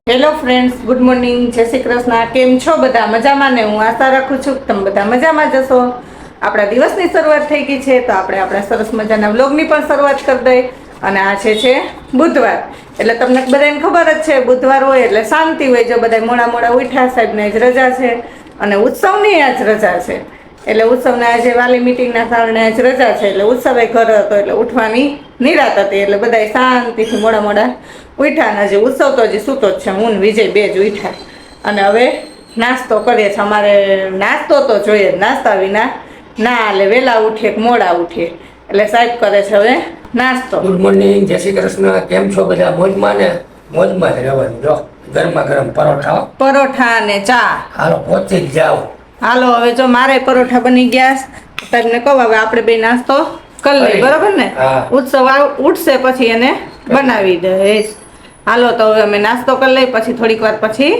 Hello friends, good morning, જય શ્રી કૃષ્ણ. કેમ છો બધા? મજામાં ને? હું આશા રાખું છું કે તમે બધા મજામાં જશો. આપણા દિવસની શરૂઆત થઈ ગઈ છે તો આપણે આપણા સરસ મજાના વ્લોગની પણ શરૂઆત કરી દઈએ. અને આ છે બુધવાર, એટલે તમને બધાને ખબર જ છે બુધવાર હોય એટલે શાંતિ હોય. જો બધા મોડા મોડા ઉઠ્યા, સાહેબને આજ રજા છે અને ઉત્સવની આજ રજા છે. એટલે ઉત્સવના આજે વાલી મિટિંગના કારણે આજ રજા છે, એટલે ઉત્સવે ઘર હતો એટલે ઉઠવાની નિરાત હતી. એટલે બધા શાંતિથી મોડા મોડા ઉઠ્યા. અને હજી ઉત્સવ તો હજી સૂતો જ છે. હું ને વિજય બે જ ઉઠ્યા અને હવે નાસ્તો કરીએ છીએ. અમારે નાસ્તો તો જોઈએ જ, નાસ્તા વિના ના એટલે વહેલા ઉઠીએ કે મોડા ઉઠીએ. એટલે સાહેબ કરે છે હવે નાસ્તો. ગુડ મોર્નિંગ, જય શ્રી કૃષ્ણ. કેમ છો બધા? મોજમાં ને? મોજમાં જ રહેવાનું. જો ગરમા ગરમ પરોઠા ને ચા. હાલો પહોંચી જ જાઓ. હાલો હવે જો મારે પરોઠા બની ગયા. તમને કહું હવે આપણે બે નાસ્તો કરી લઈએ, બરોબર ને? ઉત્સવ ઉઠશે પછી એને બનાવી દે. હાલો તો હવે અમે નાસ્તો કરી લઈએ, પછી થોડીક વાર પછી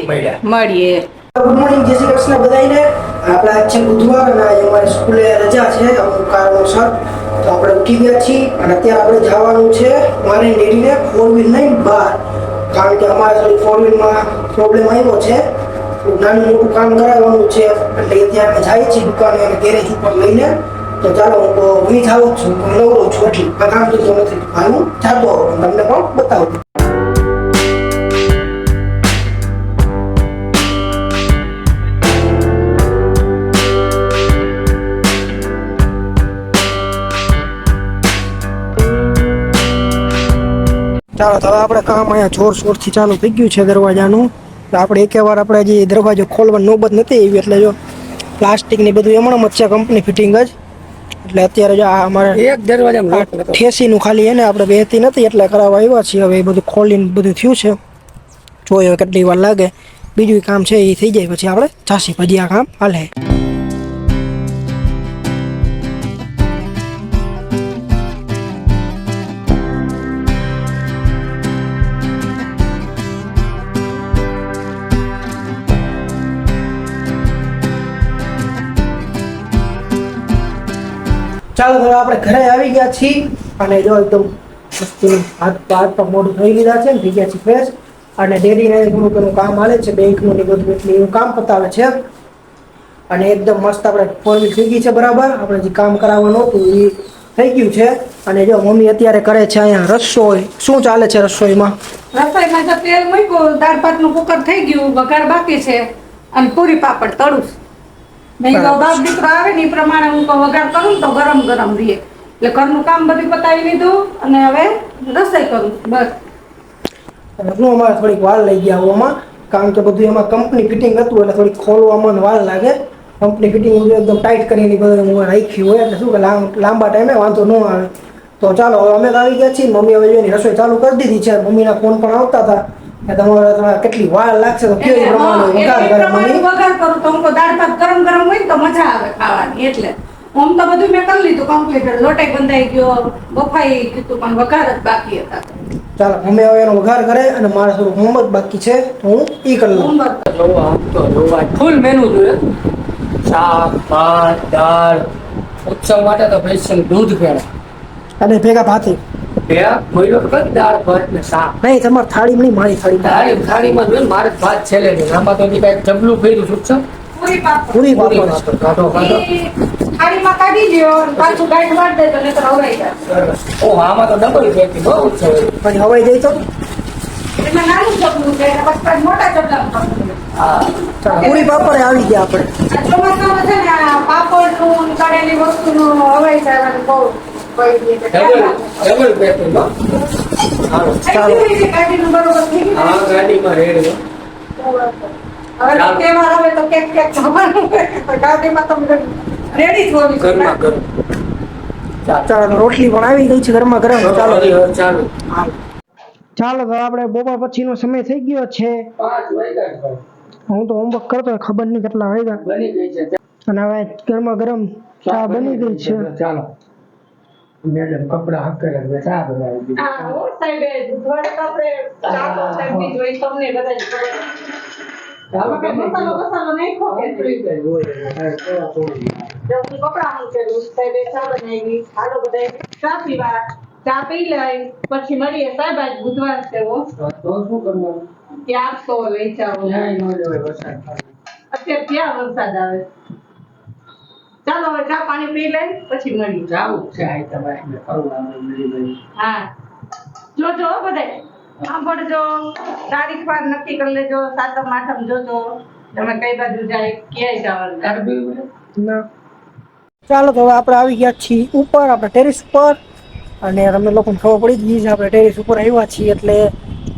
મળીએ. ગુડ મોર્નિંગ, જય શ્રી કૃષ્ણ બધાને. આપણે આજ છે બુધવાર અને આજે અમારી સ્કૂલે રજા છે અમુક કારણોસર, તો આપણે ઉઠી ગયા છીએ અને અત્યારે આપણે જવાનું છે મારી ડેરીને 4 વ્હીલ લઈને બહાર, કારણ કે અમારે થોડી 4 વ્હીલમાં પ્રોબ્લેમ આવ્યો છે. નાનું મોટું કામ કરાવવાનું છે એટલે અત્યારે અમે જઈએ છીએ દુકાને અને ગેરેજ ઉપર લઈને. તો ચાલો હું વી જાઉં છું, નવરો છું એટલી કામ તો નથી. હું જાતો તમને પણ બતાવું. ચાલો તો હવે આપણે કામ અહીંયા જોરશોરથી ચાલુ થઈ ગયું છે દરવાજાનું. તો આપણે એકવાર આપણે જે દરવાજો ખોલવાની નોબત નથી આવી, એટલે જો પ્લાસ્ટિકની બધું એમણમ જ છે, કંપની ફિટિંગ જ. એટલે અત્યારે જો આ અમારે એક દરવાજા ઠેસીનું ખાલી એને આપણે બેહતી નથી એટલે કરાવવા આવ્યા છીએ. હવે એ બધું ખોલીને બધું થયું છે, જોઈએ કેટલી વાર લાગે. બીજું કામ છે એ થઈ જાય પછી આપણે જાસી પછી આ કામ હાલે. ચાલો હવે આપણે ઘરે આવી ગયા છીએ અને જો એકદમ મસ્તી હાથ પગ મોઢું ધોઈ લીધા છે ને થઈ ગયા છે ફ્રેશ. અને ડેરીને થોડુંક એનું કામ હાલે છે, બેંકનું ને બધું, એટલે એવું કામ પતાવે છે. અને એકદમ મસ્ત આપણે 4 વ્હીલ થઈ ગઈ છે બરાબર. આપણે જે કામ કરાવવાનું હતું એ થઈ ગયું છે. અને જો મમ્મી અત્યારે કરે છે અહીંયા રસોઈ. શું ચાલે છે રસોઈમાં? રસોઈમાં તો તેલ મૂક્યું, દાળ ભાતનું કુકર થઈ ગયું, વઘાર બાકી છે અને પૂરી પાપડ તળું. નહીં તો બાપ દીકરો આવે ને એ પ્રમાણે હું તો વઘાર કરું તો ગરમ ગરમ રહીએ. એટલે ઘરનું કામ બધું પતાવી લીધું અને હવે રસોઈ કરું બસ. હું અમારે થોડીક વાર લઈ ગયા આવવામાં, કારણ કે બધું એમાં કંપની ફિટિંગ હતું એટલે થોડીક ખોલવામાં વાર લાગે. કંપની ફિટિંગ એકદમ ટાઈટ કરીને બધું રાખ્યું હોય એટલે શું કે લાંબા ટાઈમે વાંધો ન આવે. તો ચાલો હવે અમે આવી ગયા છીએ. મમ્મી હવે એની રસોઈ ચાલુ કરી દીધી છે. મમ્મીના ફોન પણ આવતા હતા કે તમારે કેટલી વાર લાગશે, તો કેવી પ્રમાણે વઘાર કરે મમ્મી? વઘાર કરું તો હું દાળ ભાત ગરમ ગરમ હોય તો મજા આવે ખાવાની. એટલે આમ તો બધું મેં કરી લીધું કમ્પ્લીટ. લોટે બંધાઈ ગયો, બફાઈ ગયું, પણ વઘાર જ બાકી હતા. ચાલો મમ્મી હવે એનો વઘાર કરે અને મારે થોડું હોમવર્ક બાકી છે તો હું ઈ કરી લઉં. ફૂલ મેનુ જોઈએ. શાક, ભાત, દાળ. ઉત્સવ માટે તો સ્પેશિયલ દૂધ ફેણ અને ભેગા ભાતી દાળ ભાત ને શાક. નહીં, તમારી થાળી નહીં, મારી થાળી. થાળીમાં જોઈએ મારે ભાત છેલ્લે નહીં. આમાં તો કઈ જબલું ફેર્યું ઉત્સવ. પૂરી પાપડ કાઢો થાળીમાં કાઢી લ્યો, પાછું ગાંઠ વાળ દે તો નહીંતર હવાઈ જાય. ઓ આમાં તો ડબલ ફેરતી બહુ ઉત્સવ. પણ હવાઈ જાય તો એમાં નાનું ચપલું છે, પછી મોટા ચપલા. ચાલો પૂરી પાપડ આવી ગયા આપણે. આ ચોમાસામાં છે ને આ પાપડનું, તળેલી વસ્તુનું હવાઈ જાય બહુ. ડબલ ફેરતી બહુ. ગાડીનું બરોબર થઈ ગયું. હા ગાડીમાં રેડ. હવે તો તહેવાર આવે તો કેક જવાનું ગાડીમાં તમે રેડી જ ઘરમાં હોવી. કરું. ચાલો રોટલી પણ આવી ગઈ છે ગરમા ગરમ. ચાલો ચાલુ. ચાલો તો આપણે બપોર પછીનો સમય થઈ ગયો છે. 5 વાગ્યા. હું તો હોમવર્ક કરતો હોય, ખબર નહીં કેટલા વાગ્યા. બની ગઈ છે. અને હવે ગરમા ગરમ ચા બની ગઈ છે. ચાલો મેડમ કપડા હકે ચા બનાવી દીધી. હા ઓ સાહેબ બુધવારે તો આપણે ચા તો સાહેબ જોઈ તમને બધાને ખબર. ચાલો મસાલો નહીં ખોકે ફ્રી થઈ ગયો. જલ્દી કપડા હું કરું સાહેબ ચા બનાવી. હાલો બધાય ચા પીવા. ચા પી લઈ પછી મળીએ સાહેબ. આજ બુધવાર છે. તો શું કરવાનું? ક્યાં તો લઈ જાઓ નહીં ન જવાય વરસાદ થાય. અત્યારે ક્યાં વરસાદ આવે ચાલો હવે ચા પાણી પી લે પછી મળીએ જાવું જ છે આ તમારે કરવું આપણે મળી મળી. હા જોજો બધાય સાંભળજો તારીખ વાર નક્કી કરી લેજો સાતમ આઠમ જોજો તમે કઈ બાજુ જાય ક્યાંય જવાનું તારે બી બોલે? ના ચાલો તો હવે આપણે આવી ગયા છીએ ઉપર આપણે ટેરેસ ઉપર અને તમને લોકોને ખબર પડી જ ગઈ છે આપણે ટેરેસ ઉપર આવ્યા છીએ એટલે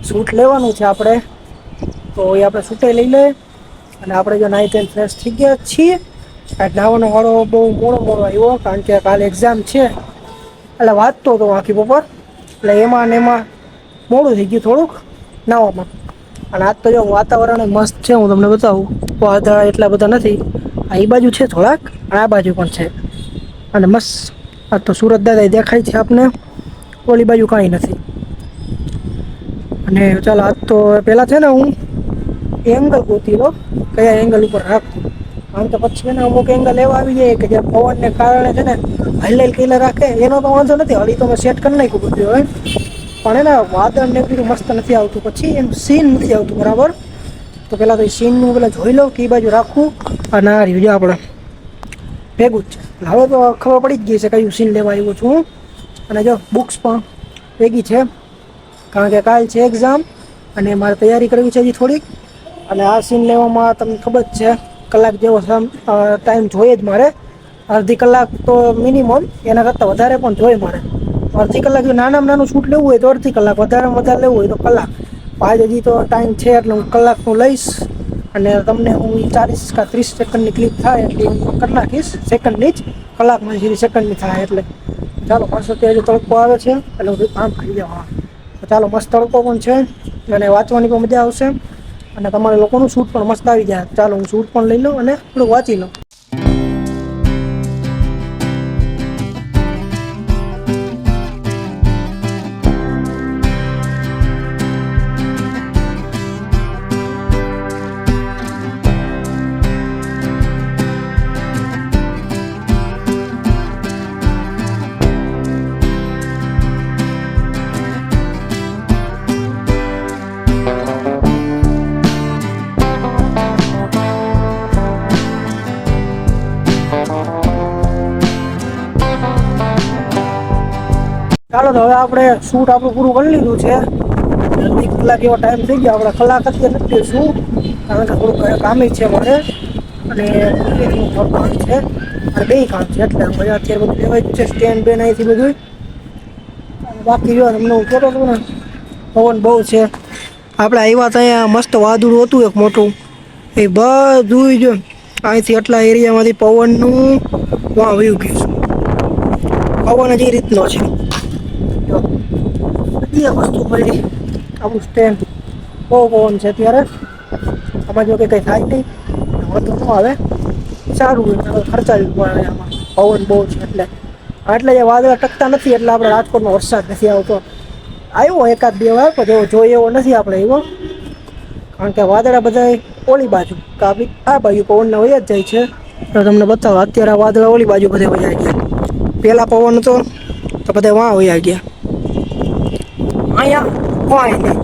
શૂટ લેવાનું છે આપણે તો એ આપણે શૂટે લઈ લે અને આપણે જો નાઈ ધોઈને ફ્રેશ થઈ ગયા છીએ આ નાવાનો વાળો બહુ મોડો આવ્યો કારણ કે કાલે એક્ઝામ છે એટલે વાંચતો હતો આખી બપોર એટલે એમાં ને એમાં મોડું થઈ ગયું થોડુંક નાવામાં અને આજ તો જો વાતાવરણ મસ્ત છે હું તમને બતાવું વાદળા એટલા બધા નથી આ એ બાજુ છે થોડાક અને આ બાજુ પણ છે અને મસ્ત આ તો સુરત દાદા દેખાય છે આપને ઓલી બાજુ કાંઈ નથી અને ચાલો આજ તો પહેલાં છે ને હું એંગલ ગોતી લો કયા એંગલ ઉપર રાખું આમ તો પછી છે ને અમુક એંગલ એવા આવી જાય કે જે પવનને કારણે છે ને હલેલ કીલે રાખે એનો તો વાંધો નથી હળી તો મેં સેટ કરી નાખ્યું બધું હવે પણ એને વાદળ ને બધું મસ્ત નથી આવતું પછી એનું સીન નથી આવતું બરાબર તો પહેલાં તો એ સીનનું પહેલાં જોઈ લઉં કે એ બાજુ રાખવું અને આ રહ્યું જો આપણે ભેગું જ છે હવે તો ખબર પડી જ ગઈ છે કયું સીન લેવા આવ્યો છું હું અને જો બુક્સ પણ ભેગી છે કારણ કે કાલ છે એક્ઝામ અને મારે તૈયારી કરવી છે હજી થોડીક અને આ સીન લેવામાં તમને ખબર જ છે કલાક જેવો ટાઈમ જોઈએ જ મારે અડધી કલાક તો મિનિમમ એના કરતાં વધારે પણ જોઈએ મારે અડધી કલાક જો નાનામાં નાનું શૂટ લેવું હોય તો અડધી કલાક વધારેમાં વધારે લેવું હોય તો કલાક આજ હજી તો ટાઈમ છે એટલે હું કલાકનું લઈશ અને તમને હું 40 કે 30 સેકન્ડની ક્લિપ થાય એટલે હું કરી નાખીશ સેકન્ડની જ કલાકમાં સીધી સેકન્ડની થાય એટલે ચાલો પાછો ત્યાં હજી તડકો આવે છે એટલે હું કામ કરી દેવા તો ચાલો મસ્ત તડકો પણ છે અને વાંચવાની પણ મજા આવશે અને તમારા લોકોનું શૂટ પણ મસ્ત આવી જાય ચાલો હું શૂટ પણ લઈ લઉં અને થોડુંક વાંચી લઉં ચાલો તો હવે આપણે શૂટ આપણું પૂરું કરી લીધું છે 1 કલાક એવો ટાઈમ થઈ ગયો આપણે કલાક અત્યારે નથી દઈશું કારણ કે થોડુંક કામ છે મારે અને કામ છે અને બે કામ છે એટલે મજા અત્યારે બધું લેવાય છે સ્ટેન્ડ બેન અહીંથી બધું બાકી જો તમને હું કહેતો હતો ને પવન બહુ છે આપણે આવ્યા ત્યાં મસ્ત વાદળું હતું એક મોટું એ બધું જો અહીંથી આટલા એરિયામાંથી પવનનું વાં વયું ગયું પવન જ એ રીતનો છે બધી વસ્તુ મળી આવું સ્ટેન્ડ બહુ પવન છે અત્યારે આમાં જો કે કંઈ થાય નહીં વાંધો ન આવે સારું ખર્ચાવી પડે આમાં પવન બહુ છે એટલે જે વાદળા ટકતા નથી એટલે આપણે રાજકોટમાં વરસાદ નથી આવતો આવ્યો એકાદ બે વાર પણ જેવો જોઈએ એવો નથી આપણે આવ્યો કારણ કે વાદળા બધા ઓલી બાજુ કાપી આ બાજુ પવનના વયા જ જાય છે તો તમને બતાવો અત્યારે વાદળા ઓલી બાજુ બધે વયા ગયા પહેલાં પવન હતો તો બધા વાં વયા ગયા અહીંયા કોઈ નહીં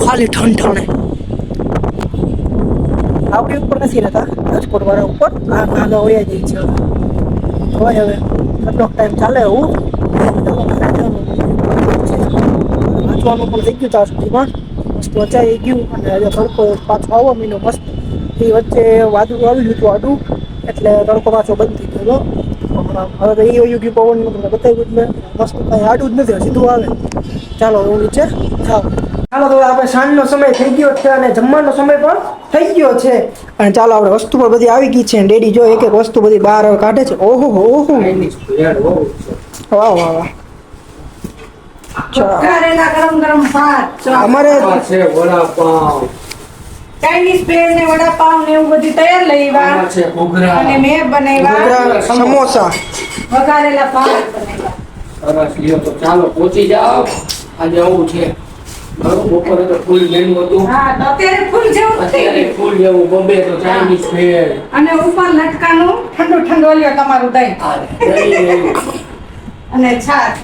ખાલી ઠંઠણે આપણી ઉપર નથી રહેતા રાજકોટ વાળા ઉપર આ ભાગા વયા જાય છે હોય હવે કેટલો ટાઈમ ચાલે એવું વાંચવાનું પણ થઈ ગયું ત્યાં સુધીમાં મસ્ત વચાઈ ગયું અને હજુ તડકો પાછો આવવા મીનો મસ્ત એ વચ્ચે વાદળું આવી ગયું હતું આડું એટલે તડકો પાછો બંધ થઈ ગયો હવે તો એ વયું ગયું પવનનું તમને બતાવ્યું એટલે મસ્ત કાંઈ આડું જ નથી સીધું આવે ચાલો હું નીચે જાઉં ચાલો તો આપણે સાંજનો સમય થઈ ગયો છે અને જમવાનો સમય પણ થઈ ગયો છે અને ચાલો આપણે વસ્તુ પણ બધી આવી ગઈ છે અને ડેડી જો એક એક વસ્તુ બધી બહાર હવે કાઢે છે ઓહો ઓહો વાહ વાહ વાહ ઘરેના ગરમ ગરમ ભાત અમારે છે વડાપાવ ચાઇનીઝ ભેળ ને વડાપાવ ને એવું બધું તૈયાર લઈ આવ્યા છે ઘૂઘરા અને મેં બનાવ્યા ઘૂઘરા, સમોસા વઘારેલા ભાત બનાવ્યા સરસ લ્યો તો ચાલો પહોંચી જાઓ આજે આવું છે બરોબર બપોરે તો ફૂલ મેનુ હતું હા તો અત્યારે ફૂલ જેવું જ થઈ અત્યારે ગયું. ફૂલ જેવું બબે તો ચાઇનીઝ ભેળ અને ઉપર લટકાનું ઠંડુ ઠંડુ લ્યો તમારું દહીં દહીં અને છાશ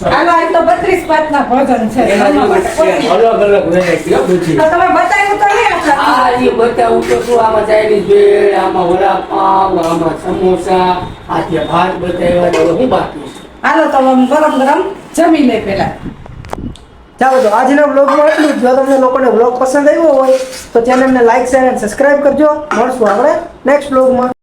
હાલો આજ તો 32 પાતના ભોજન છે એના જમવા જેવું માટે. છે, અલગ અલગ વેરાયટી બધી. તો તમે બતાવ્યું તો નહીં આટલા? આ એ બતાવું તો શું, આમાં ચાઇનીઝ ભેળ, આમાં વડાપાવ, આમાં સમોસા, આ જે ભાત બતાવ્યા તો શું બાકી છે? હાલો તો આમ ગરમ ગરમ જમી લે પેલા. ચાલો તો આજના વ્લોગમાં એટલું જ. જો તમને લોકોને વ્લોગ પસંદ આવ્યો હોય તો ચેનલને લાઈક શેર અને સબસ્ક્રાઇબ કરજો. મળશું આપણે નેક્સ્ટ વ્લોગમાં.